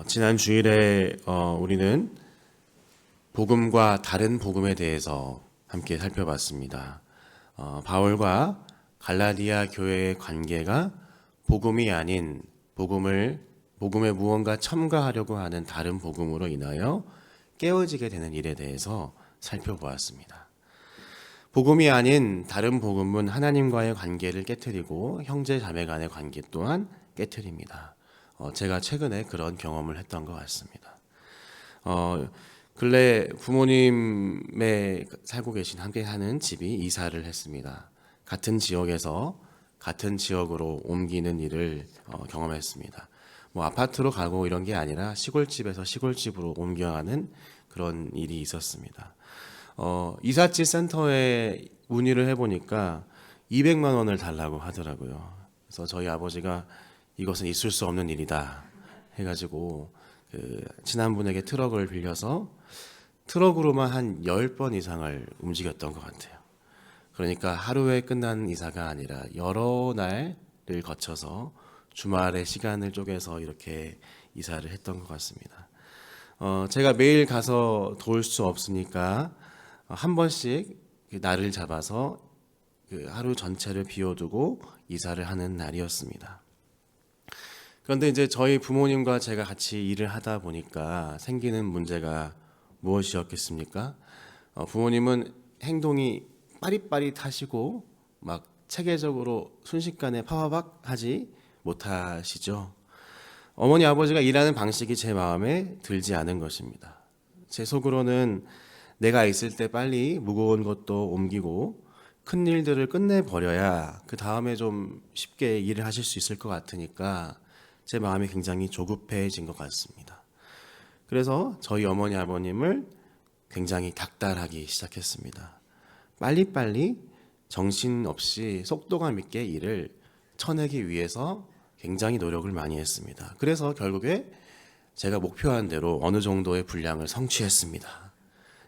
지난 주일에 우리는 복음과 다른 복음에 대해서 함께 살펴봤습니다. 바울과 갈라디아 교회의 관계가 복음이 아닌 복음에 무언가 첨가하려고 하는 다른 복음으로 인하여 깨어지게 되는 일에 대해서 살펴보았습니다. 복음이 아닌 다른 복음은 하나님과의 관계를 깨트리고 형제 자매 간의 관계 또한 깨트립니다. 제가 최근에 그런 경험을 했던 것 같습니다. 근래 부모님의 살고 계신 함께 사는 집이 이사를 했습니다. 같은 지역에서 같은 지역으로 옮기는 일을 경험했습니다. 아파트로 가고 이런 게 아니라 시골집에서 시골집으로 옮겨가는 그런 일이 있었습니다. 이삿짐 센터에 문의를 해보니까 200만 원을 달라고 하더라고요. 그래서 저희 아버지가 이것은 있을 수 없는 일이다 해가지고 친한 분에게 트럭을 빌려서 트럭으로만 한 10번 이상을 움직였던 것 같아요. 그러니까 하루에 끝나는 이사가 아니라 여러 날을 거쳐서 주말에 시간을 쪼개서 이렇게 이사를 했던 것 같습니다. 제가 매일 가서 도울 수 없으니까 한 번씩 날을 잡아서 하루 전체를 비워두고 이사를 하는 날이었습니다. 그런데 이제 저희 부모님과 제가 같이 일을 하다 보니까 생기는 문제가 무엇이었겠습니까? 부모님은 행동이 빠릿빠릿하시고 막 체계적으로 순식간에 파바박 하지 못하시죠. 어머니 아버지가 일하는 방식이 제 마음에 들지 않은 것입니다. 제 속으로는 내가 있을 때 빨리 무거운 것도 옮기고 큰 일들을 끝내버려야 그 다음에 좀 쉽게 일을 하실 수 있을 것 같으니까 제 마음이 굉장히 조급해진 것 같습니다. 그래서 저희 어머니 아버님을 굉장히 닥달하기 시작했습니다. 빨리빨리 정신없이 속도감 있게 일을 쳐내기 위해서 굉장히 노력을 많이 했습니다. 그래서 결국에 제가 목표한 대로 어느 정도의 분량을 성취했습니다.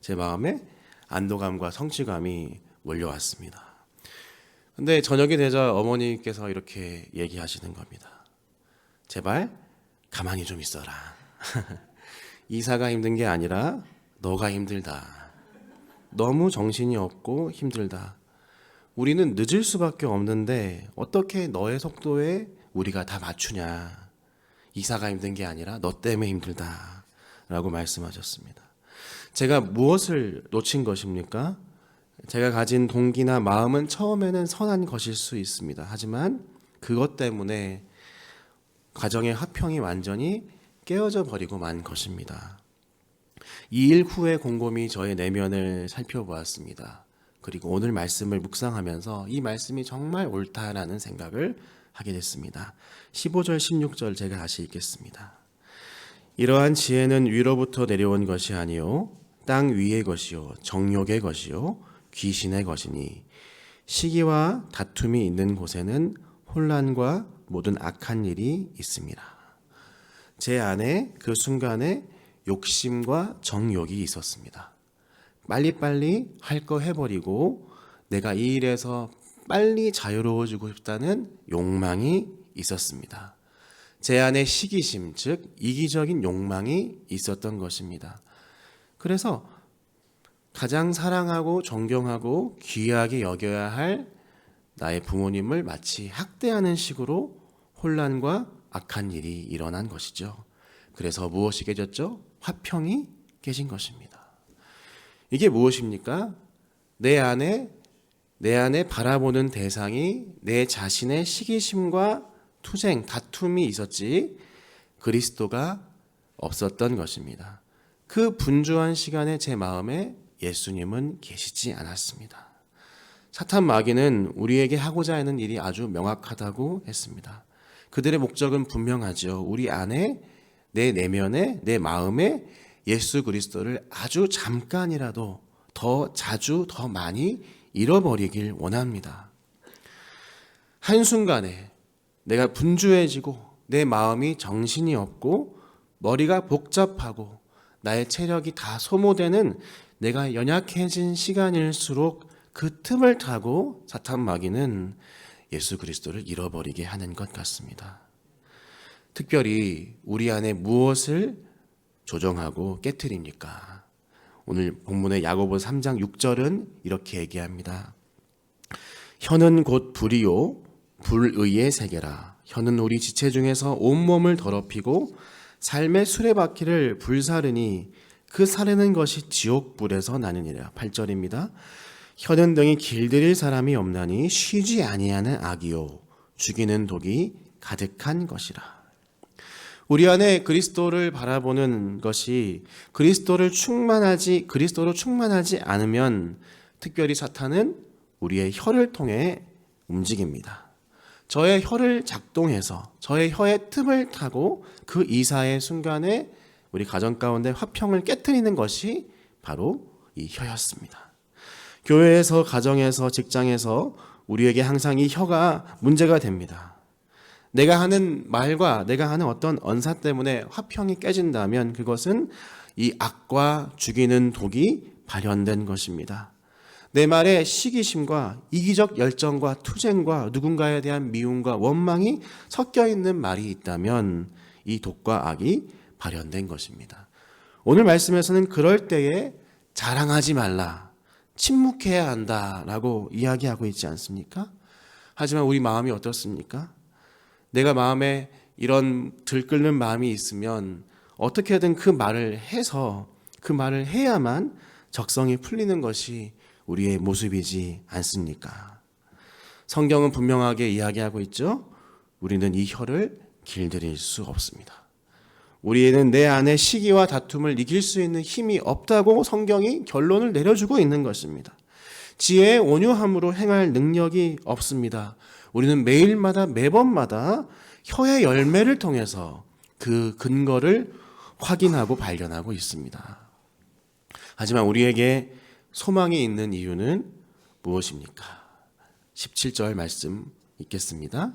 제 마음에 안도감과 성취감이 몰려왔습니다. 근데 저녁이 되자 어머니께서 이렇게 얘기하시는 겁니다. 제발 가만히 좀 있어라. 이사가 힘든 게 아니라 너가 힘들다. 너무 정신이 없고 힘들다. 우리는 늦을 수밖에 없는데 어떻게 너의 속도에 우리가 다 맞추냐. 이사가 힘든 게 아니라 너 때문에 힘들다. 라고 말씀하셨습니다. 제가 무엇을 놓친 것입니까? 제가 가진 동기나 마음은 처음에는 선한 것일 수 있습니다. 하지만 그것 때문에 가정의 화평이 완전히 깨어져 버리고 만 것입니다. 이 일 후에 곰곰이 저의 내면을 살펴보았습니다. 그리고 오늘 말씀을 묵상하면서 이 말씀이 정말 옳다라는 생각을 하게 됐습니다. 15절 16절 제가 다시 읽겠습니다. 이러한 지혜는 위로부터 내려온 것이 아니요 땅 위의 것이요 정욕의 것이요 귀신의 것이니 시기와 다툼이 있는 곳에는 혼란과 모든 악한 일이 있습니다. 제 안에 그 순간에 욕심과 정욕이 있었습니다. 빨리빨리 할 거 해버리고 내가 이 일에서 빨리 자유로워지고 싶다는 욕망이 있었습니다. 제 안에 시기심, 즉 이기적인 욕망이 있었던 것입니다. 그래서 가장 사랑하고 존경하고 귀하게 여겨야 할 나의 부모님을 마치 학대하는 식으로 혼란과 악한 일이 일어난 것이죠. 그래서 무엇이 깨졌죠? 화평이 깨진 것입니다. 이게 무엇입니까? 내 안에 바라보는 대상이 내 자신의 시기심과 투쟁, 다툼이 있었지 그리스도가 없었던 것입니다. 그 분주한 시간에 제 마음에 예수님은 계시지 않았습니다. 사탄 마귀는 우리에게 하고자 하는 일이 아주 명확하다고 했습니다. 그들의 목적은 분명하죠. 우리 안에, 내 내면에, 내 마음에 예수 그리스도를 아주 잠깐이라도 더 자주, 더 많이 잃어버리길 원합니다. 한순간에 내가 분주해지고 내 마음이 정신이 없고 머리가 복잡하고 나의 체력이 다 소모되는 내가 연약해진 시간일수록 그 틈을 타고 사탄 마귀는 예수 그리스도를 잃어버리게 하는 것 같습니다. 특별히 우리 안에 무엇을 조정하고 깨트립니까? 오늘 본문의 야고보서 3장 6절은 이렇게 얘기합니다. 혀는 곧 불이요 불의의 세계라. 혀는 우리 지체 중에서 온몸을 더럽히고 삶의 수레바퀴를 불사르니 그 사르는 것이 지옥불에서 나느니라. 8절입니다. 혀는 등이 길들일 사람이 없나니 쉬지 아니하는 악이요 죽이는 독이 가득한 것이라. 우리 안에 그리스도를 바라보는 것이 그리스도로 충만하지 않으면 특별히 사탄은 우리의 혀를 통해 움직입니다. 저의 혀를 작동해서 저의 혀의 틈을 타고 그 이사의 순간에 우리 가정 가운데 화평을 깨트리는 것이 바로 이 혀였습니다. 교회에서, 가정에서, 직장에서 우리에게 항상 이 혀가 문제가 됩니다. 내가 하는 말과 내가 하는 어떤 언사 때문에 화평이 깨진다면 그것은 이 악과 죽이는 독이 발현된 것입니다. 내 말에 시기심과 이기적 열정과 투쟁과 누군가에 대한 미움과 원망이 섞여 있는 말이 있다면 이 독과 악이 발현된 것입니다. 오늘 말씀에서는 그럴 때에 자랑하지 말라, 침묵해야 한다라고 이야기하고 있지 않습니까? 하지만 우리 마음이 어떻습니까? 내가 마음에 이런 들끓는 마음이 있으면 어떻게든 그 말을 해서 그 말을 해야만 적성이 풀리는 것이 우리의 모습이지 않습니까? 성경은 분명하게 이야기하고 있죠. 우리는 이 혀를 길들일 수 없습니다. 우리는 내 안에 시기와 다툼을 이길 수 있는 힘이 없다고 성경이 결론을 내려주고 있는 것입니다. 지혜의 온유함으로 행할 능력이 없습니다. 우리는 매일마다 매번마다 혀의 열매를 통해서 그 근거를 확인하고 발견하고 있습니다. 하지만 우리에게 소망이 있는 이유는 무엇입니까? 17절 말씀 읽겠습니다.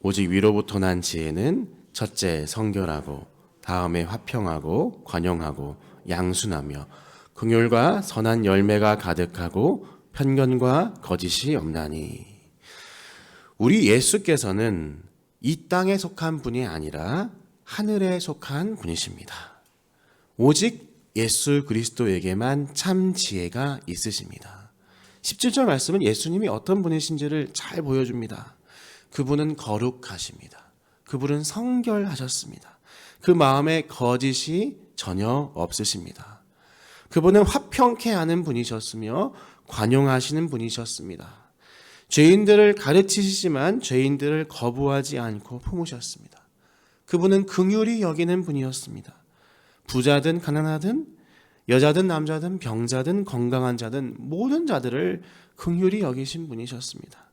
오직 위로부터 난 지혜는 첫째 성결하고 다음에 화평하고 관용하고 양순하며 긍휼과 선한 열매가 가득하고 편견과 거짓이 없나니. 우리 예수께서는 이 땅에 속한 분이 아니라 하늘에 속한 분이십니다. 오직 예수 그리스도에게만 참 지혜가 있으십니다. 17절 말씀은 예수님이 어떤 분이신지를 잘 보여줍니다. 그분은 거룩하십니다. 그분은 성결하셨습니다. 그 마음에 거짓이 전혀 없으십니다. 그분은 화평케 하는 분이셨으며 관용하시는 분이셨습니다. 죄인들을 가르치시지만 죄인들을 거부하지 않고 품으셨습니다. 그분은 긍휼히 여기는 분이었습니다. 부자든 가난하든 여자든 남자든 병자든 건강한 자든 모든 자들을 긍휼히 여기신 분이셨습니다.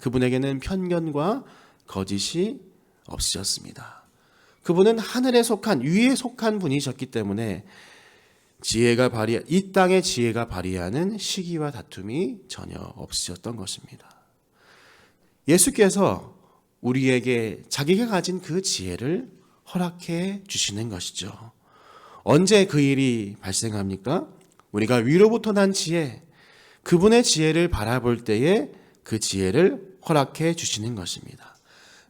그분에게는 편견과 거짓이 없으셨습니다. 그분은 하늘에 속한 위에 속한 분이셨기 때문에 이 땅의 지혜가 발휘하는 시기와 다툼이 전혀 없으셨던 것입니다. 예수께서 우리에게 자기가 가진 그 지혜를 허락해 주시는 것이죠. 언제 그 일이 발생합니까? 우리가 위로부터 난 지혜, 그분의 지혜를 바라볼 때에 그 지혜를 허락해 주시는 것입니다.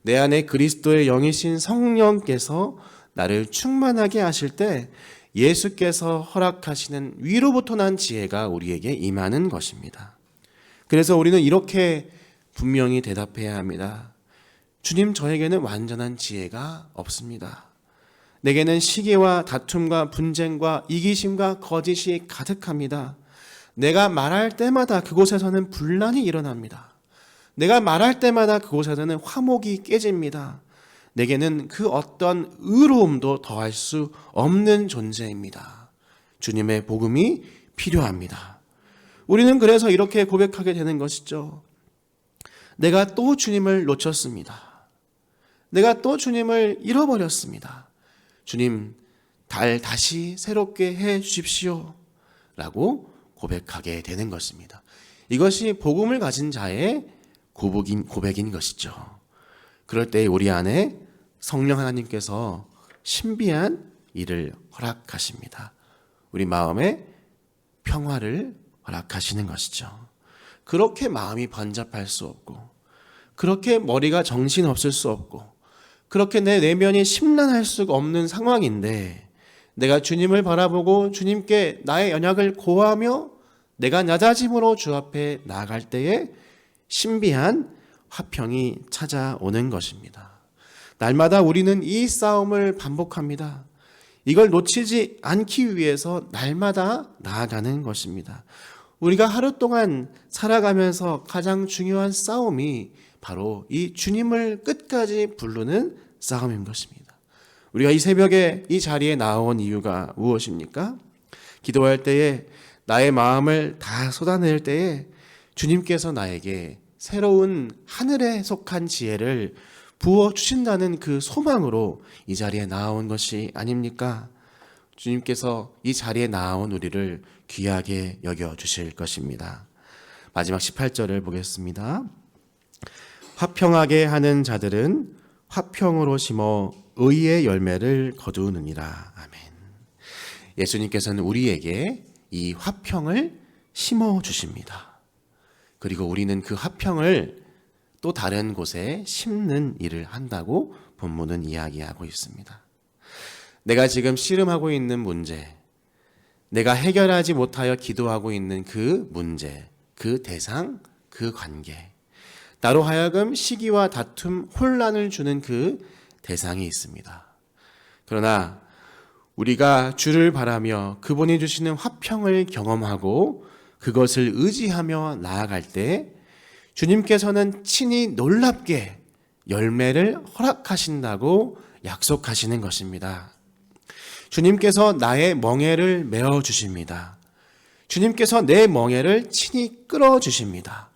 내 안에 그리스도의 영이신 성령께서 나를 충만하게 하실 때 예수께서 허락하시는 위로부터 난 지혜가 우리에게 임하는 것입니다. 그래서 우리는 이렇게 분명히 대답해야 합니다. 주님, 저에게는 완전한 지혜가 없습니다. 내게는 시기와 다툼과 분쟁과 이기심과 거짓이 가득합니다. 내가 말할 때마다 그곳에서는 분란이 일어납니다. 내가 말할 때마다 그곳에서는 화목이 깨집니다. 내게는 그 어떤 의로움도 더할 수 없는 존재입니다. 주님의 복음이 필요합니다. 우리는 그래서 이렇게 고백하게 되는 것이죠. 내가 또 주님을 놓쳤습니다. 내가 또 주님을 잃어버렸습니다. 주님, 다시 새롭게 해 주십시오. 라고 고백하게 되는 것입니다. 이것이 복음을 가진 자의 고백인 것이죠. 그럴 때 우리 안에 성령 하나님께서 신비한 일을 허락하십니다. 우리 마음에 평화를 허락하시는 것이죠. 그렇게 마음이 번잡할 수 없고, 그렇게 머리가 정신없을 수 없고, 그렇게 내 내면이 심란할 수가 없는 상황인데 내가 주님을 바라보고 주님께 나의 연약을 고하며 내가 낮아짐으로 주 앞에 나아갈 때에 신비한 화평이 찾아오는 것입니다. 날마다 우리는 이 싸움을 반복합니다. 이걸 놓치지 않기 위해서 날마다 나아가는 것입니다. 우리가 하루 동안 살아가면서 가장 중요한 싸움이 바로 이 주님을 끝까지 부르는 싸움인 것입니다. 우리가 이 새벽에 이 자리에 나온 이유가 무엇입니까? 기도할 때에 나의 마음을 다 쏟아낼 때에 주님께서 나에게 새로운 하늘에 속한 지혜를 부어주신다는 그 소망으로 이 자리에 나온 것이 아닙니까? 주님께서 이 자리에 나온 우리를 귀하게 여겨주실 것입니다. 마지막 18절을 보겠습니다. 화평하게 하는 자들은 화평으로 심어 의의 열매를 거두느니라. 아멘. 예수님께서는 우리에게 이 화평을 심어 주십니다. 그리고 우리는 그 화평을 또 다른 곳에 심는 일을 한다고 본문은 이야기하고 있습니다. 내가 지금 씨름하고 있는 문제, 내가 해결하지 못하여 기도하고 있는 그 문제, 그 대상, 그 관계, 나로 하여금 시기와 다툼, 혼란을 주는 그 대상이 있습니다. 그러나 우리가 주를 바라며 그분이 주시는 화평을 경험하고 그것을 의지하며 나아갈 때 주님께서는 친히 놀랍게 열매를 허락하신다고 약속하시는 것입니다. 주님께서 나의 멍에를 메어주십니다. 주님께서 내 멍에를 친히 끌어주십니다.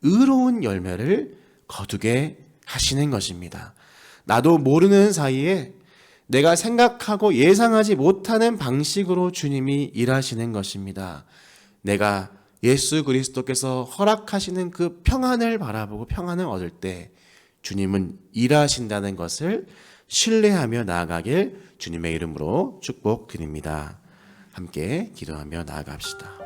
의로운 열매를 거두게 하시는 것입니다. 나도 모르는 사이에 내가 생각하고 예상하지 못하는 방식으로 주님이 일하시는 것입니다. 내가 예수 그리스도께서 허락하시는 그 평안을 바라보고 평안을 얻을 때 주님은 일하신다는 것을 신뢰하며 나아가길 주님의 이름으로 축복드립니다. 함께 기도하며 나아갑시다.